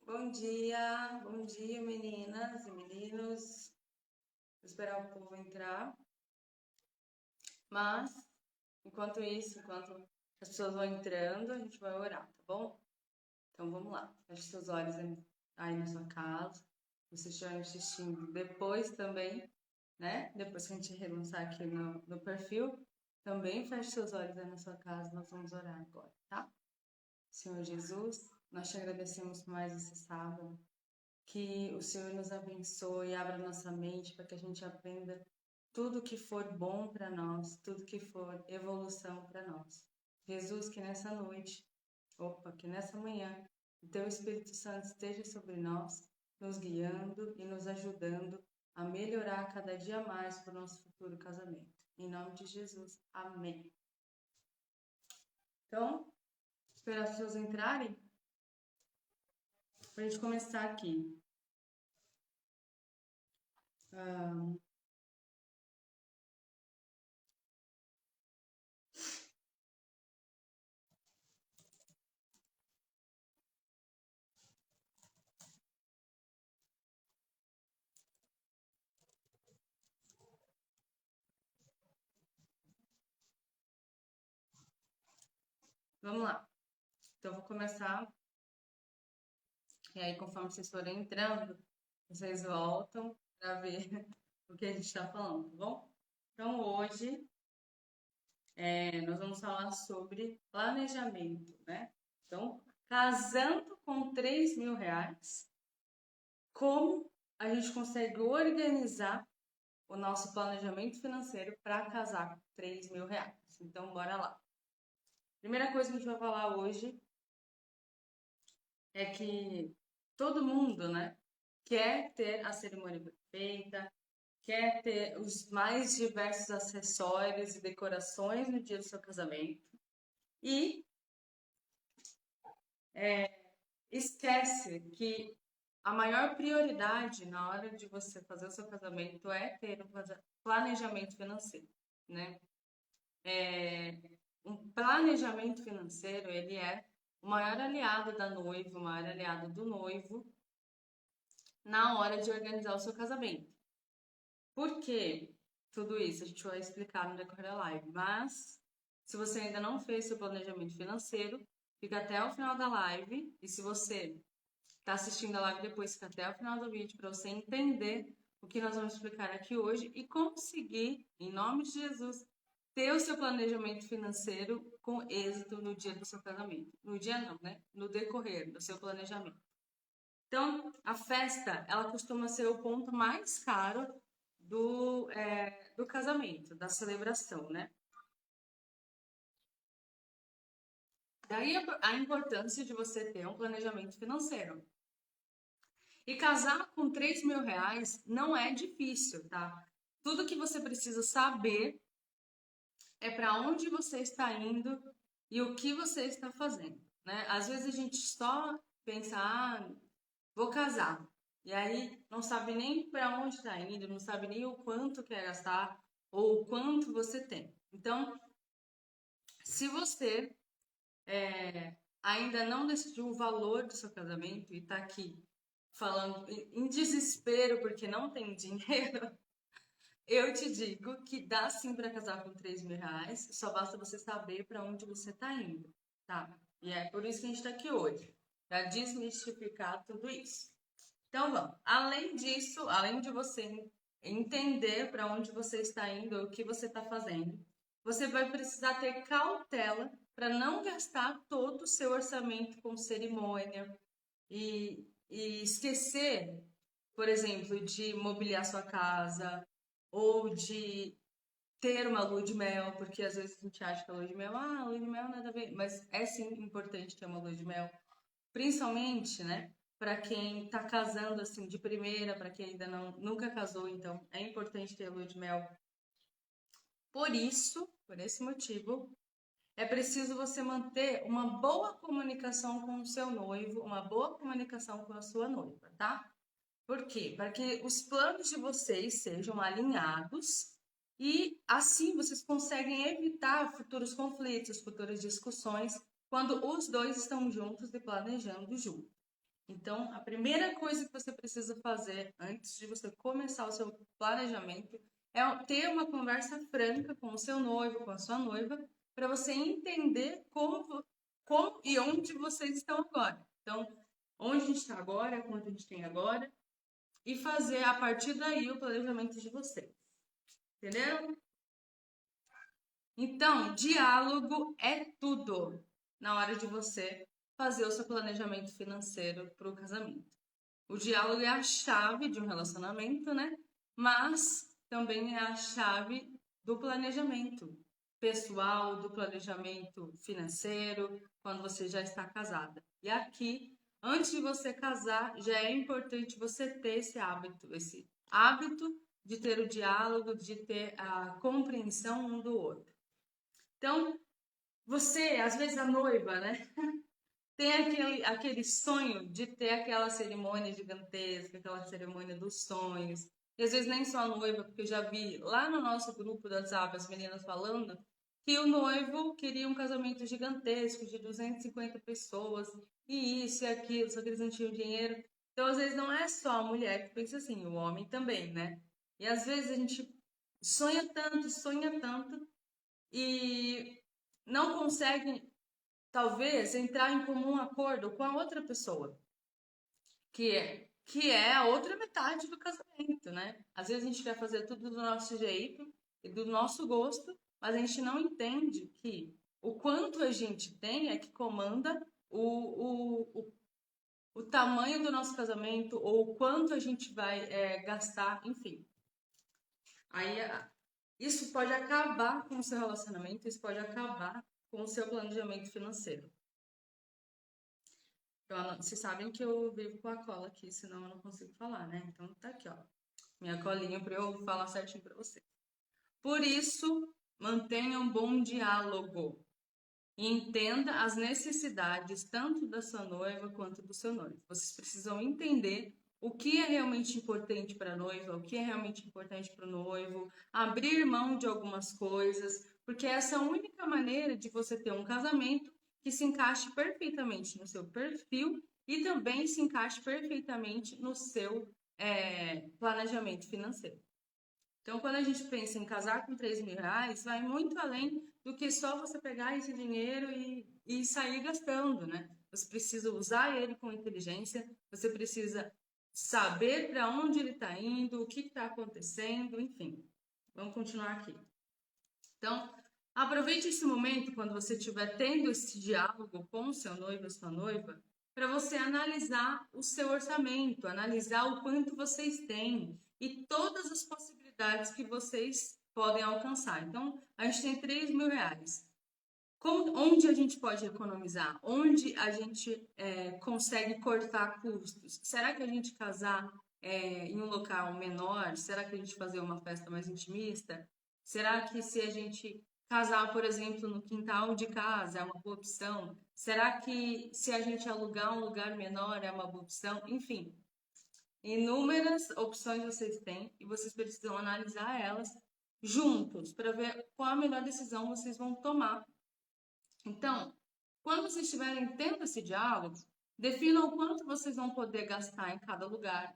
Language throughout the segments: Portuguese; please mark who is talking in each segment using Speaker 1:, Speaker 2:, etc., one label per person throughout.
Speaker 1: Bom dia meninas e meninos. Vou esperar o povo entrar, mas enquanto isso, enquanto as pessoas vão entrando, a gente vai orar, tá bom? Então vamos lá. Feche seus olhos aí na sua casa. Se você estiver assistindo depois também, né? Depois que a gente relançar aqui no perfil, também feche seus olhos aí na sua casa. Nós vamos orar agora, tá? Senhor Jesus, nós te agradecemos por mais esse sábado. Que o Senhor nos abençoe e abra nossa mente para que a gente aprenda tudo que for bom para nós, tudo que for evolução para nós. Jesus, que nessa noite, que nessa manhã, o Teu Espírito Santo esteja sobre nós, nos guiando e nos ajudando a melhorar cada dia mais para o nosso futuro casamento. Em nome de Jesus, amém. Então, esperar as pessoas entrarem para a gente começar aqui. Ah, vamos lá. Então, vou começar. E aí, conforme vocês forem entrando, vocês voltam para ver o que a gente está falando, tá bom? Então, hoje, nós vamos falar sobre planejamento, né? Então, casando com R$ 3.000, como a gente consegue organizar o nosso planejamento financeiro para casar com R$ 3.000? Então, bora lá. Primeira coisa que a gente vai falar hoje é que todo mundo, né, quer ter a cerimônia perfeita, quer ter os mais diversos acessórios e decorações no dia do seu casamento e esquece que a maior prioridade na hora de você fazer o seu casamento é ter um planejamento financeiro, né? Um planejamento financeiro, ele é o maior aliado da noiva, o maior aliado do noivo na hora de organizar o seu casamento. Por que tudo isso? A gente vai explicar no decorrer da live. Mas, se você ainda não fez seu planejamento financeiro, fica até o final da live. E se você está assistindo a live depois, fica até o final do vídeo para você entender o que nós vamos explicar aqui hoje e conseguir, em nome de Jesus, ter o seu planejamento financeiro com êxito no dia do seu casamento. No dia não, né? No decorrer do seu planejamento. Então, a festa, ela costuma ser o ponto mais caro do casamento, da celebração, né? Daí a importância de você ter um planejamento financeiro. E casar com R$ 3.000 não é difícil, tá? Tudo que você precisa saber é para onde você está indo e o que você está fazendo, né? Às vezes a gente só pensa, vou casar. E aí não sabe nem para onde está indo, não sabe nem o quanto quer gastar ou o quanto você tem. Então, se você ainda não decidiu o valor do seu casamento e está aqui falando em desespero porque não tem dinheiro, eu te digo que dá sim para casar com R$ 3.000, só basta você saber para onde você está indo, tá? E é por isso que a gente está aqui hoje, para desmistificar tudo isso. Então vamos. Além disso, além de você entender para onde você está indo, o que você está fazendo, você vai precisar ter cautela para não gastar todo o seu orçamento com cerimônia e esquecer, por exemplo, de mobiliar sua casa ou de ter uma lua de mel, porque às vezes a gente acha que a lua de mel, lua de mel nada a ver, mas é sim importante ter uma lua de mel, principalmente, né, para quem está casando assim de primeira, para quem ainda não nunca casou, então é importante ter a lua de mel. Por isso, por esse motivo, é preciso você manter uma boa comunicação com o seu noivo, uma boa comunicação com a sua noiva, tá? Por quê? Para que os planos de vocês sejam alinhados e assim vocês conseguem evitar futuros conflitos, futuras discussões, quando os dois estão juntos e planejando juntos. Então, a primeira coisa que você precisa fazer antes de você começar o seu planejamento é ter uma conversa franca com o seu noivo, com a sua noiva, para você entender como e onde vocês estão agora. Então, onde a gente está agora, quanto a gente tem agora, e fazer a partir daí o planejamento de vocês. Entenderam? Então, diálogo é tudo na hora de você fazer o seu planejamento financeiro para o casamento. O diálogo é a chave de um relacionamento, né? Mas também é a chave do planejamento pessoal, do planejamento financeiro, quando você já está casada. E aqui, antes de você casar, já é importante você ter esse hábito de ter o diálogo, de ter a compreensão um do outro. Então, você, às vezes a noiva, né? Tem aquele sonho de ter aquela cerimônia gigantesca, aquela cerimônia dos sonhos. E às vezes nem só a noiva, porque eu já vi lá no nosso grupo do WhatsApp as meninas falando que o noivo queria um casamento gigantesco de 250 pessoas, e isso e aquilo, só que eles não tinham dinheiro. Então, às vezes, não é só a mulher que pensa assim, o homem também, né? E às vezes a gente sonha tanto, e não consegue talvez entrar em comum acordo com a outra pessoa, que é a outra metade do casamento, né? Às vezes a gente quer fazer tudo do nosso jeito e do nosso gosto, mas a gente não entende que o quanto a gente tem é que comanda o tamanho do nosso casamento ou o quanto a gente vai gastar, enfim. Aí isso pode acabar com o seu relacionamento, isso pode acabar com o seu planejamento financeiro. Vocês sabem que eu vivo com a cola aqui, senão eu não consigo falar, né? Então tá aqui, ó. Minha colinha para eu falar certinho para você. Por isso, mantenha um bom diálogo e entenda as necessidades tanto da sua noiva quanto do seu noivo. Vocês precisam entender o que é realmente importante para a noiva, o que é realmente importante para o noivo, abrir mão de algumas coisas, porque essa é a única maneira de você ter um casamento que se encaixe perfeitamente no seu perfil e também se encaixe perfeitamente no seu planejamento financeiro. Então, quando a gente pensa em casar com 3 mil reais, vai muito além do que só você pegar esse dinheiro e sair gastando, né? Você precisa usar ele com inteligência, você precisa saber para onde ele está indo, o que está acontecendo, enfim. Vamos continuar aqui. Então, aproveite esse momento quando você estiver tendo esse diálogo com o seu noivo ou sua noiva, para você analisar o seu orçamento, analisar o quanto vocês têm e todas as possibilidades que vocês podem alcançar. Então, a gente tem 3 mil reais. Onde a gente pode economizar? Onde a gente consegue cortar custos? Será que a gente casar em um local menor? Será que a gente fazer uma festa mais intimista? Será que se a gente casar, por exemplo, no quintal de casa é uma boa opção? Será que se a gente alugar um lugar menor é uma boa opção? Enfim, inúmeras opções vocês têm e vocês precisam analisar elas juntos para ver qual a melhor decisão vocês vão tomar. Então, quando vocês estiverem tendo esse diálogo, definam o quanto vocês vão poder gastar em cada lugar,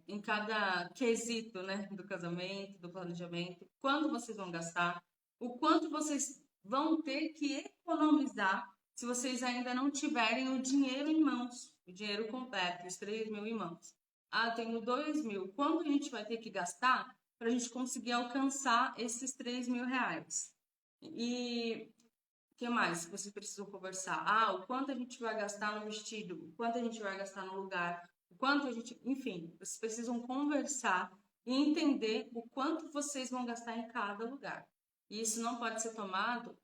Speaker 1: em cada quesito, né, do casamento, do planejamento, quando vocês vão gastar, o quanto vocês vão ter que economizar se vocês ainda não tiverem o dinheiro em mãos, o dinheiro completo, os 3 mil em mãos. Ah, tenho 2 mil. Quanto a gente vai ter que gastar para a gente conseguir alcançar esses 3 mil reais? E o que mais vocês precisam conversar? Ah, o quanto a gente vai gastar no vestido, o quanto a gente vai gastar no lugar, o quanto a gente. Enfim, vocês precisam conversar e entender o quanto vocês vão gastar em cada lugar. E isso não pode ser tomado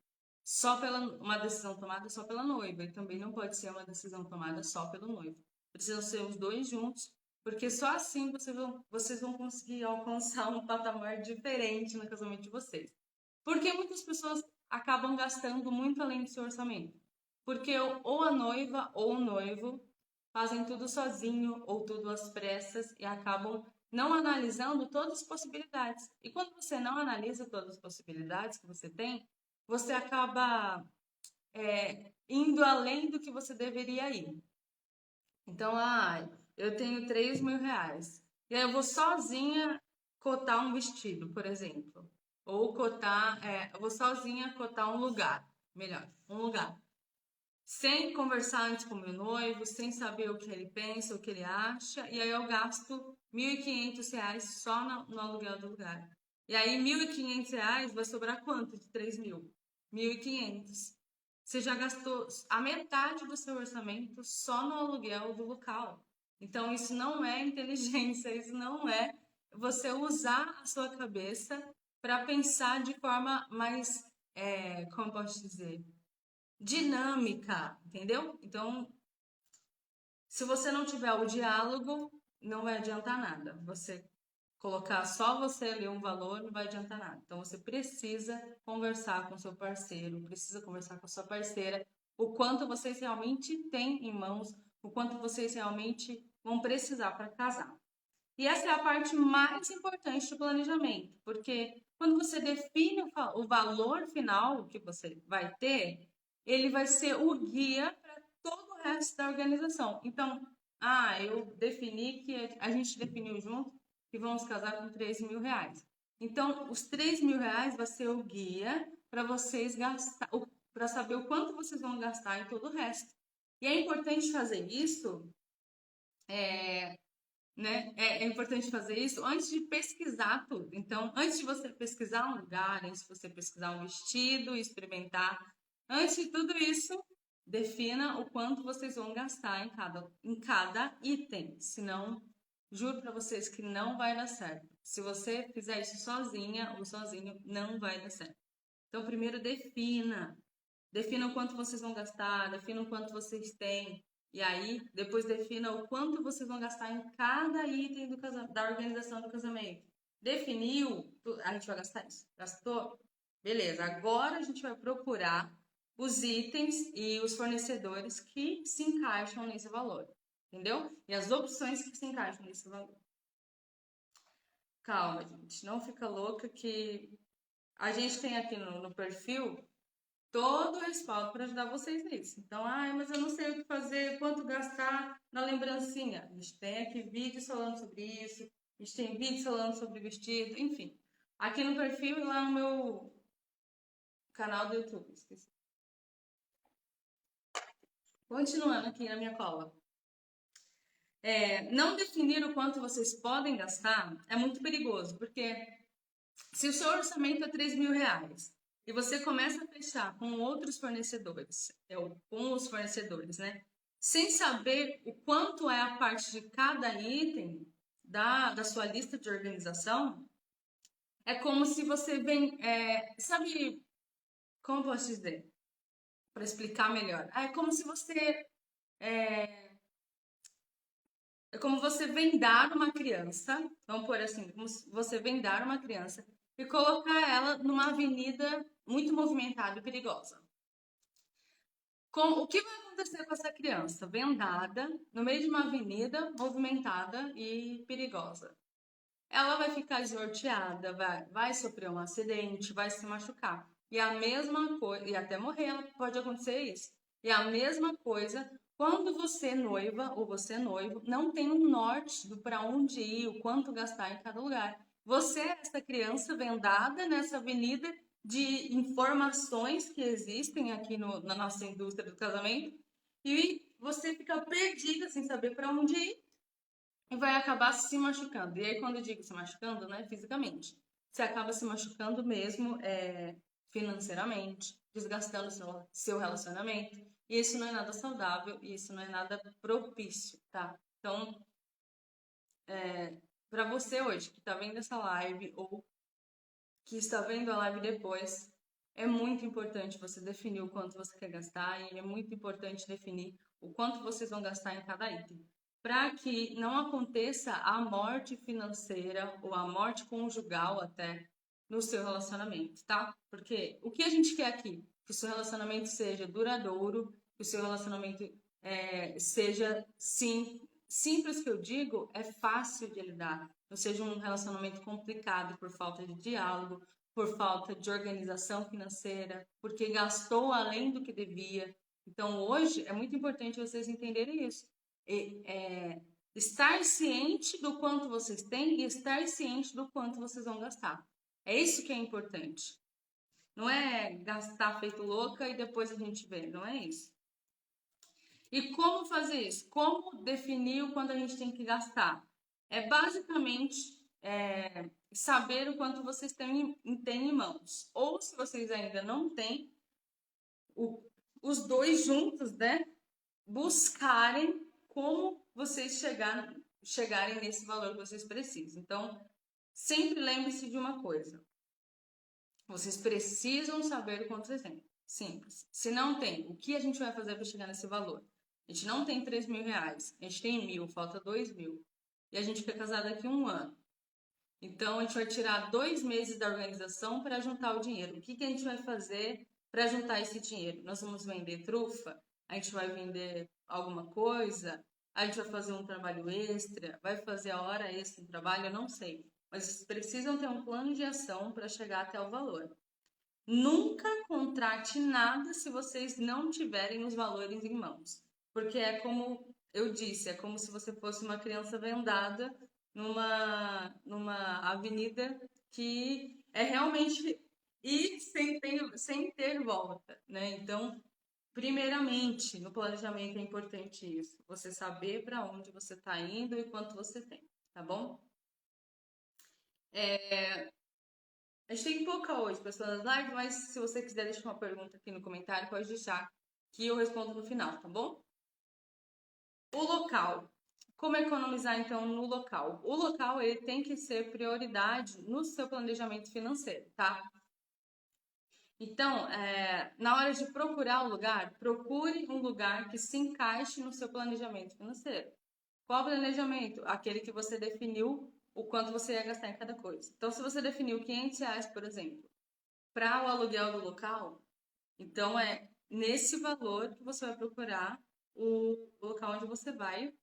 Speaker 1: só pela uma decisão tomada só pela noiva, e também não pode ser uma decisão tomada só pelo noivo. Precisam ser os dois juntos, porque só assim vocês vão conseguir alcançar um patamar diferente no casamento de vocês. Porque muitas pessoas acabam gastando muito além do seu orçamento. Porque ou a noiva ou o noivo fazem tudo sozinho ou tudo às pressas e acabam não analisando todas as possibilidades. E quando você não analisa todas as possibilidades que você tem, você acaba indo além do que você deveria ir. Então, eu tenho R$ 3.000. E aí eu vou sozinha cotar um vestido, por exemplo. Ou eu vou sozinha cotar um lugar. Melhor, um lugar. Sem conversar antes com meu noivo, sem saber o que ele pensa, o que ele acha. E aí eu gasto R$ 1.500 só no aluguel do lugar. E aí R$ 1.500 vai sobrar quanto de 3.000? 1.500. Você já gastou a metade do seu orçamento só no aluguel do local. Então, isso não é inteligência, isso não é você usar a sua cabeça para pensar de forma mais, como eu posso dizer, dinâmica, entendeu? Então, se você não tiver o diálogo, não vai adiantar nada. Você colocar só você ali um valor não vai adiantar nada. Então você precisa conversar com seu parceiro, precisa conversar com sua parceira, o quanto vocês realmente têm em mãos, o quanto vocês realmente vão precisar para casar. E essa é a parte mais importante do planejamento, porque quando você define o valor final que você vai ter, ele vai ser o guia para todo o resto da organização. Então, eu defini que a gente definiu junto que vamos casar com R$ 3.000. Então, os R$ 3.000 vai ser o guia para vocês gastar, para saber o quanto vocês vão gastar em todo o resto. E é importante fazer isso, né? É importante fazer isso antes de pesquisar tudo. Então, antes de você pesquisar um lugar, antes de você pesquisar um vestido, experimentar, antes de tudo isso, defina o quanto vocês vão gastar em cada item. Senão, juro para vocês que não vai dar certo. Se você fizer isso sozinha ou sozinho, não vai dar certo. Então, primeiro defina. Defina o quanto vocês vão gastar, defina o quanto vocês têm. E aí, depois defina o quanto vocês vão gastar em cada item da organização do casamento. Definiu, a gente vai gastar isso. Gastou? Beleza, agora a gente vai procurar os itens e os fornecedores que se encaixam nesse valor. Entendeu? E as opções que se encaixam nesse valor. Calma, gente, não fica louca que a gente tem aqui no perfil todo o respaldo para ajudar vocês nisso. Então, mas eu não sei o que fazer, quanto gastar na lembrancinha. A gente tem aqui vídeos falando sobre isso, a gente tem vídeos falando sobre vestido, enfim. Aqui no perfil e lá no meu canal do YouTube. Esqueci. Continuando aqui na minha cola. Não definir o quanto vocês podem gastar é muito perigoso, porque se o seu orçamento é R$ 3.000 e você começa a fechar com outros fornecedores, com os fornecedores, né? Sem saber o quanto é a parte de cada item da sua lista de organização, é como se você vem. Sabe como eu posso dizer? Para explicar melhor. É como se você. É como você vendar uma criança, vamos pôr assim, como se você vendar uma criança e colocar ela numa avenida muito movimentada e perigosa. O que vai acontecer com essa criança vendada no meio de uma avenida movimentada e perigosa? Ela vai ficar desnorteada, vai sofrer um acidente, vai se machucar. E a mesma coisa, e até morrer pode acontecer isso. E a mesma coisa quando você noiva ou você noivo não tem um norte do para onde ir, o quanto gastar em cada lugar. Você é essa criança vendada nessa avenida de informações que existem aqui na nossa indústria do casamento e você fica perdida sem saber para onde ir e vai acabar se machucando. E aí, quando eu digo se machucando, não é fisicamente. Você acaba se machucando mesmo financeiramente, desgastando seu relacionamento. E isso não é nada saudável e isso não é nada propício, tá? Então, para você hoje que está vendo essa live ou que está vendo a live depois, é muito importante você definir o quanto você quer gastar e é muito importante definir o quanto vocês vão gastar em cada item, para que não aconteça a morte financeira ou a morte conjugal até no seu relacionamento, tá? Porque o que a gente quer aqui? Que o seu relacionamento seja duradouro, que o seu relacionamento seja simples, que eu digo, é fácil de lidar. Não seja um relacionamento complicado por falta de diálogo, por falta de organização financeira, porque gastou além do que devia. Então, hoje é muito importante vocês entenderem isso. estar ciente do quanto vocês têm e estar ciente do quanto vocês vão gastar. É isso que é importante. Não é gastar feito louca e depois a gente vê, não é isso. E como fazer isso? Como definir o quanto a gente tem que gastar? É basicamente saber o quanto vocês têm em mãos. Ou se vocês ainda não têm, os dois juntos, né? Buscarem como vocês chegarem nesse valor que vocês precisam. Então, sempre lembre-se de uma coisa. Vocês precisam saber o quanto vocês têm. Simples. Se não tem, o que a gente vai fazer para chegar nesse valor? A gente não tem 3 mil reais, a gente tem 1.000, falta 2 mil. E a gente quer casar daqui a 1 ano. Então, a gente vai tirar 2 meses da organização para juntar o dinheiro. O que a gente vai fazer para juntar esse dinheiro? Nós vamos vender trufa? A gente vai vender alguma coisa? A gente vai fazer um trabalho extra? Vai fazer a hora extra do trabalho? Eu não sei. Mas vocês precisam ter um plano de ação para chegar até o valor. Nunca contrate nada se vocês não tiverem os valores em mãos. Porque é como eu disse, é como se você fosse uma criança vendada numa avenida que é realmente ir sem ter volta, né? Então, primeiramente, no planejamento é importante isso. Você saber para onde você está indo e quanto você tem, tá bom? A gente tem pouca hoje, pessoas nas lives, mas se você quiser deixar uma pergunta aqui no comentário, pode deixar que eu respondo no final, tá bom? O local. Como economizar então no local? O local ele tem que ser prioridade no seu planejamento financeiro, tá? Então, na hora de procurar o lugar, procure um lugar que se encaixe no seu planejamento financeiro. Qual planejamento? Aquele que você definiu o quanto você ia gastar em cada coisa. Então, se você definiu 500 reais, por exemplo, para o aluguel do local, então é nesse valor que você vai procurar o local onde você vai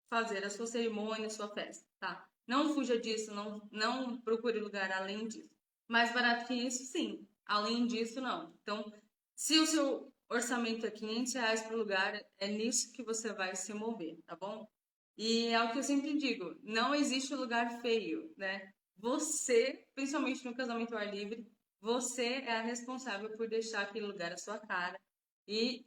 Speaker 1: fazer a sua cerimônia, a sua festa, tá? Não fuja disso, não procure lugar além disso. Mais barato que isso, sim. Além disso, não. Então, se o seu orçamento é 500 reais para o lugar, é nisso que você vai se mover, tá bom? E é o que eu sempre digo, não existe lugar feio, né? Você, principalmente no casamento ao ar livre, você é a responsável por deixar aquele lugar à sua cara e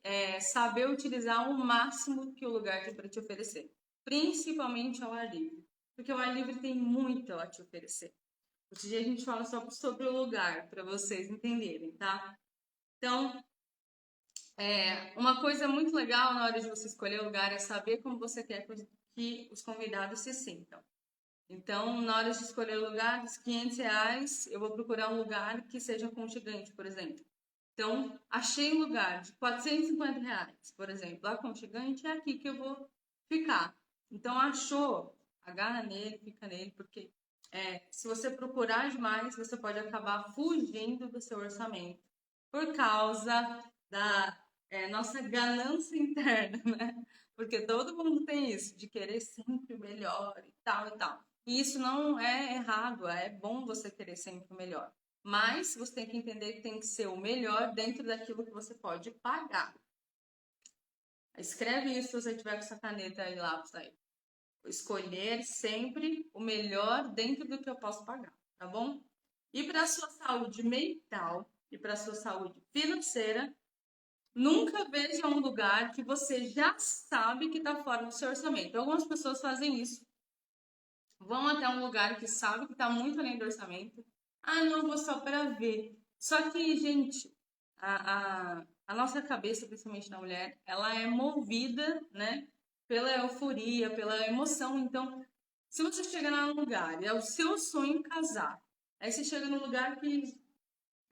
Speaker 1: saber utilizar o máximo que o lugar tem para te oferecer, principalmente ao ar livre, porque o ar livre tem muito a te oferecer. Hoje em dia a gente fala só sobre o lugar, para vocês entenderem, tá? Então, uma coisa muito legal na hora de você escolher o lugar é saber como você quer que os convidados se sintam. Então, na hora de escolher o lugar, dos 500 reais, eu vou procurar um lugar que seja aconchegante, por exemplo. Então, achei um lugar de 450 reais, por exemplo, aconchegante, é aqui que eu vou ficar. Então, achou, agarra nele, fica nele, porque se você procurar demais, você pode acabar fugindo do seu orçamento por causa da nossa ganância interna, né? Porque todo mundo tem isso, de querer sempre o melhor e tal e tal. E isso não é errado, é bom você querer sempre o melhor. Mas você tem que entender que tem que ser o melhor dentro daquilo que você pode pagar. Escreve isso se você tiver com essa caneta e lápis aí. Escolher sempre o melhor dentro do que eu posso pagar, tá bom? E para a sua saúde mental e para a sua saúde financeira, nunca veja um lugar que você já sabe que está fora do seu orçamento. Algumas pessoas fazem isso. Vão até um lugar que sabe que está muito além do orçamento. Ah, não, vou só para ver. Só que, gente, a nossa cabeça, principalmente na mulher, ela é movida, né, pela euforia, pela emoção. Então, se você chega num lugar e é o seu sonho casar, aí você chega num lugar que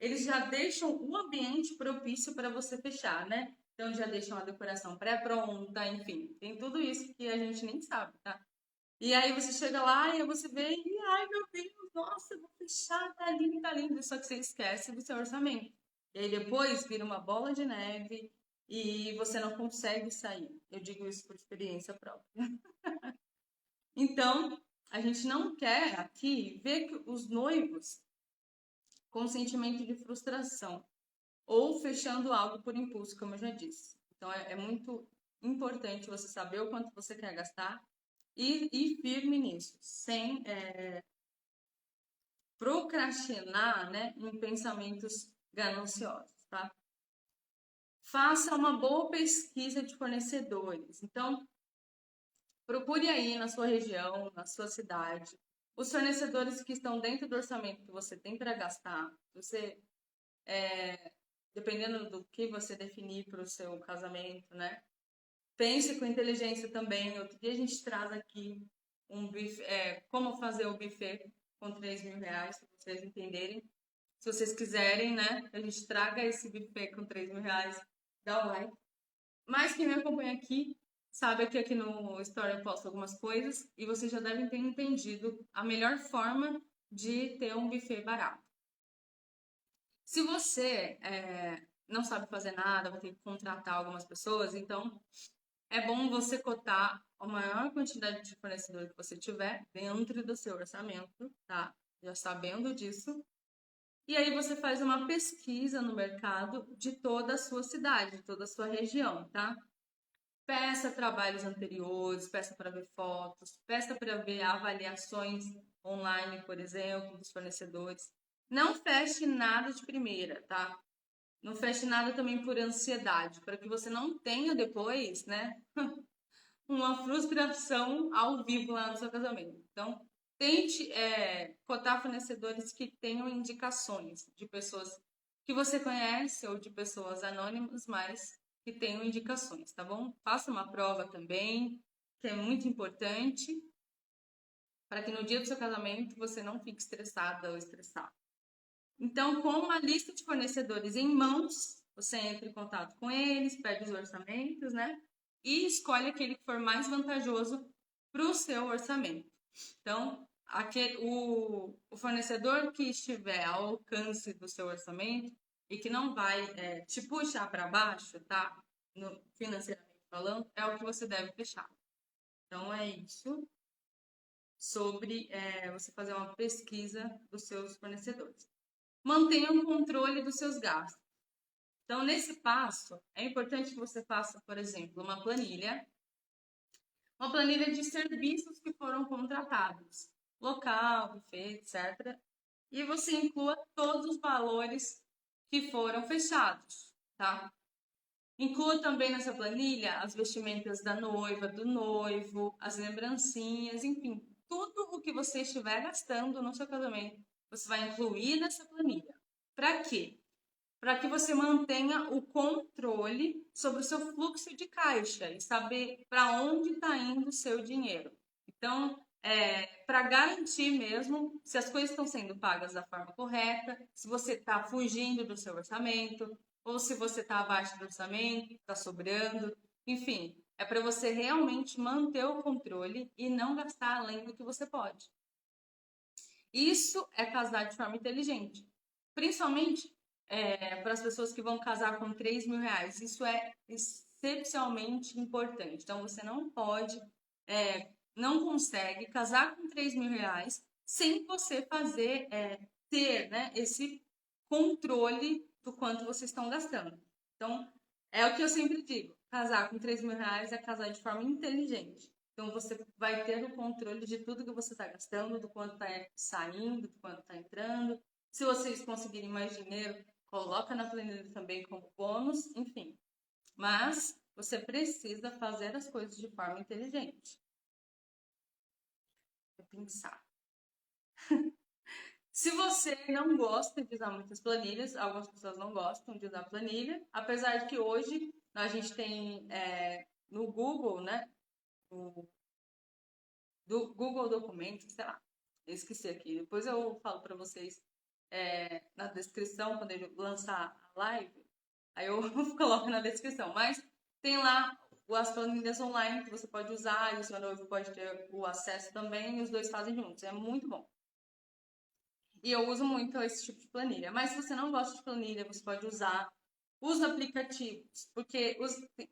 Speaker 1: eles já deixam o ambiente propício para você fechar, né? Então já deixam a decoração pré-pronta, enfim, tem tudo isso que a gente nem sabe, tá? E aí você chega lá e você vê e, ai meu Deus, nossa, eu vou fechar, tá lindo, tá lindo. Só que você esquece do seu orçamento. E aí depois vira uma bola de neve e você não consegue sair. Eu digo isso por experiência própria. Então, a gente não quer aqui ver que os noivos com sentimento de frustração ou fechando algo por impulso, como eu já disse. Então, é muito importante você saber o quanto você quer gastar e ir firme nisso, sem procrastinar, né, em pensamentos gananciosos, tá? Faça uma boa pesquisa de fornecedores. Então, procure aí na sua região, na sua cidade, os fornecedores que estão dentro do orçamento que você tem para gastar. Você, dependendo do que você definir para o seu casamento, né? Pense com inteligência também. Outro dia a gente traz aqui um buffet, como fazer o buffet com 3 mil reais, para vocês entenderem. Se vocês quiserem, né, a gente traga esse buffet com 3 mil reais, dá o like. Mas quem me acompanha aqui sabe que aqui no Story eu posto algumas coisas e vocês já devem ter entendido a melhor forma de ter um buffet barato. Se você não sabe fazer nada, vai ter que contratar algumas pessoas, então é bom você cotar a maior quantidade de fornecedor que você tiver dentro do seu orçamento, tá? Já sabendo disso. E aí você faz uma pesquisa no mercado de toda a sua cidade, de toda a sua região, tá? Peça trabalhos anteriores, peça para ver fotos, peça para ver avaliações online, por exemplo, dos fornecedores. Não feche nada de primeira, tá? Não feche nada também por ansiedade, para que você não tenha depois, né, uma frustração ao vivo lá no seu casamento. Então, tente cotar fornecedores que tenham indicações de pessoas que você conhece ou de pessoas anônimas, mas que tenham indicações, tá bom? Faça uma prova também, que é muito importante, para que no dia do seu casamento você não fique estressada ou estressado. Então, com uma lista de fornecedores em mãos, você entra em contato com eles, pede os orçamentos, né? E escolhe aquele que for mais vantajoso para o seu orçamento. Então, o fornecedor que estiver ao alcance do seu orçamento e que não vai te puxar para baixo, tá? Financeiramente falando, é o que você deve fechar. Então, é isso sobre você fazer uma pesquisa dos seus fornecedores. Mantenha o controle dos seus gastos. Então, nesse passo, é importante que você faça, por exemplo, uma planilha de serviços que foram contratados, local, buffet, etc. E você inclua todos os valores que foram fechados, tá? Inclua também nessa planilha as vestimentas da noiva, do noivo, as lembrancinhas, enfim, tudo o que você estiver gastando no seu casamento, você vai incluir nessa planilha. Para quê? Para que você mantenha o controle sobre o seu fluxo de caixa e saber para onde está indo o seu dinheiro. Então, para garantir mesmo se as coisas estão sendo pagas da forma correta, se você está fugindo do seu orçamento, ou se você está abaixo do orçamento, está sobrando, enfim, é para você realmente manter o controle e não gastar além do que você pode. Isso é casar de forma inteligente, principalmente para as pessoas que vão casar com 3 mil reais. Isso é excepcionalmente importante. Então, você não pode, não consegue casar com 3 mil reais sem você ter, né, esse controle do quanto vocês estão gastando. Então, é o que eu sempre digo: casar com 3 mil reais é casar de forma inteligente. Então, você vai ter o controle de tudo que você está gastando, do quanto está saindo, do quanto está entrando. Se vocês conseguirem mais dinheiro, coloca na planilha também como bônus, enfim. Mas você precisa fazer as coisas de forma inteligente. Vou pensar. Se você não gosta de usar muitas planilhas, algumas pessoas não gostam de usar planilha, apesar de que hoje a gente tem no Google, né? Do Google Documentos, sei lá, eu esqueci aqui. Depois eu falo para vocês na descrição, quando ele lançar a live, aí eu coloco na descrição. Mas tem lá as planilhas online que você pode usar, e o seu noivo pode ter o acesso também, e os dois fazem juntos. É muito bom. E eu uso muito esse tipo de planilha. Mas se você não gosta de planilha, você pode usar os aplicativos, porque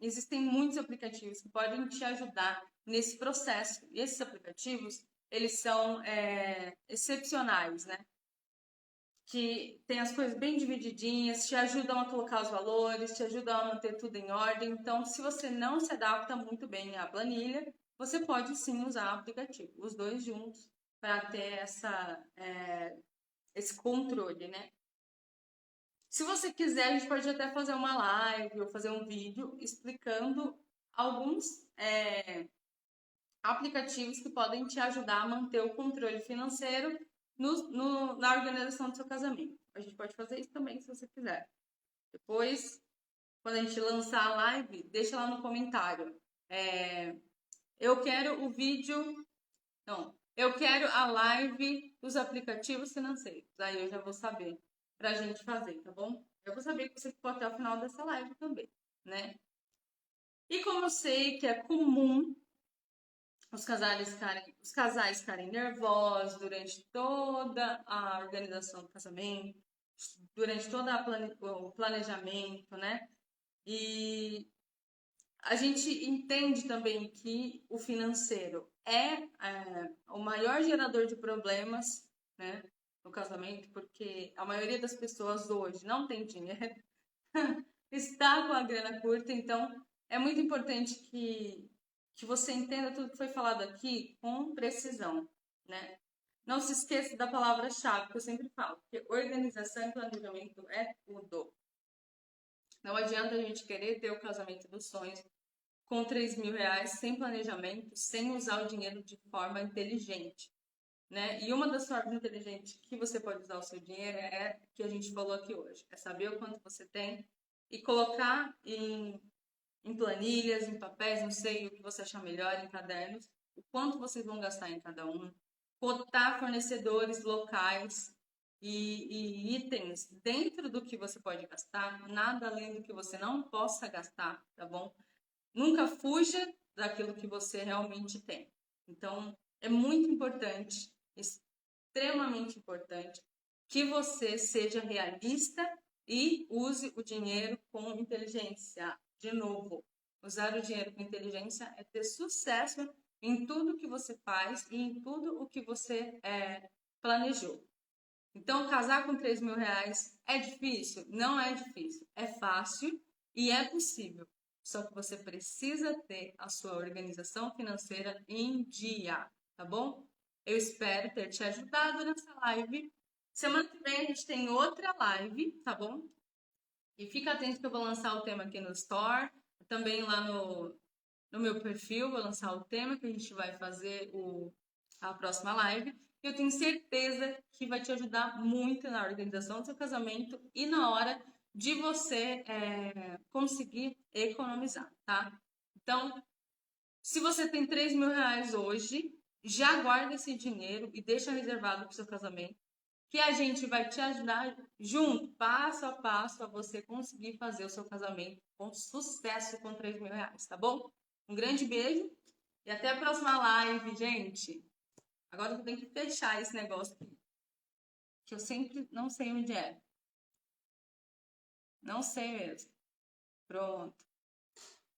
Speaker 1: existem muitos aplicativos que podem te ajudar nesse processo. E esses aplicativos, eles são excepcionais, né? que tem as coisas bem divididinhas, te ajudam a colocar os valores, te ajudam a manter tudo em ordem. Então, se você não se adapta muito bem à planilha, você pode sim usar o aplicativo, os dois juntos, para ter esse controle, né? Se você quiser, a gente pode até fazer uma live ou fazer um vídeo explicando alguns aplicativos que podem te ajudar a manter o controle financeiro na organização do seu casamento. A gente pode fazer isso também se você quiser. Depois, quando a gente lançar a live, deixa lá no comentário. Eu quero o vídeo. Não, eu quero a live dos aplicativos financeiros. Aí eu já vou saber pra gente fazer, tá bom? Eu vou saber que você ficou até o final dessa live também, né? E como eu sei que é comum os casais ficarem nervosos durante toda a organização do casamento, durante todo o planejamento, né? E a gente entende também que o financeiro é o maior gerador de problemas, né, no casamento, porque a maioria das pessoas hoje não tem dinheiro, está com a grana curta, então é muito importante que você entenda tudo que foi falado aqui com precisão, né? Não se esqueça da palavra-chave que eu sempre falo, que organização e planejamento é tudo. Não adianta a gente querer ter o casamento dos sonhos com 3 mil reais, sem planejamento, sem usar o dinheiro de forma inteligente, né? E uma das formas inteligentes que você pode usar o seu dinheiro é que a gente falou aqui hoje, é saber o quanto você tem e colocar em planilhas, em papéis, não sei o que você achar melhor, em cadernos, o quanto vocês vão gastar em cada um, cotar fornecedores locais e itens dentro do que você pode gastar, nada além do que você não possa gastar, tá bom? Nunca fuja daquilo que você realmente tem. Então, é muito importante, extremamente importante, que você seja realista e use o dinheiro com inteligência. De novo, usar o dinheiro com inteligência é ter sucesso em tudo que você faz e em tudo o que você planejou. Então, casar com 3 mil reais é difícil? Não é difícil. É fácil e é possível. Só que você precisa ter a sua organização financeira em dia, tá bom? Eu espero ter te ajudado nessa live. Semana que vem a gente tem outra live, tá bom? E fica atento que eu vou lançar o tema aqui no Store, também lá no meu perfil, vou lançar o tema que a gente vai fazer a próxima live. Eu tenho certeza que vai te ajudar muito na organização do seu casamento e na hora de você conseguir economizar, tá? Então, se você tem 3 mil reais hoje, já guarda esse dinheiro e deixa reservado para o seu casamento, que a gente vai te ajudar junto, passo a passo, a você conseguir fazer o seu casamento com sucesso com 3 mil reais, tá bom? Um grande beijo e até a próxima live, gente. Agora eu tenho que fechar esse negócio aqui, que eu sempre não sei onde é. Não sei mesmo. Pronto.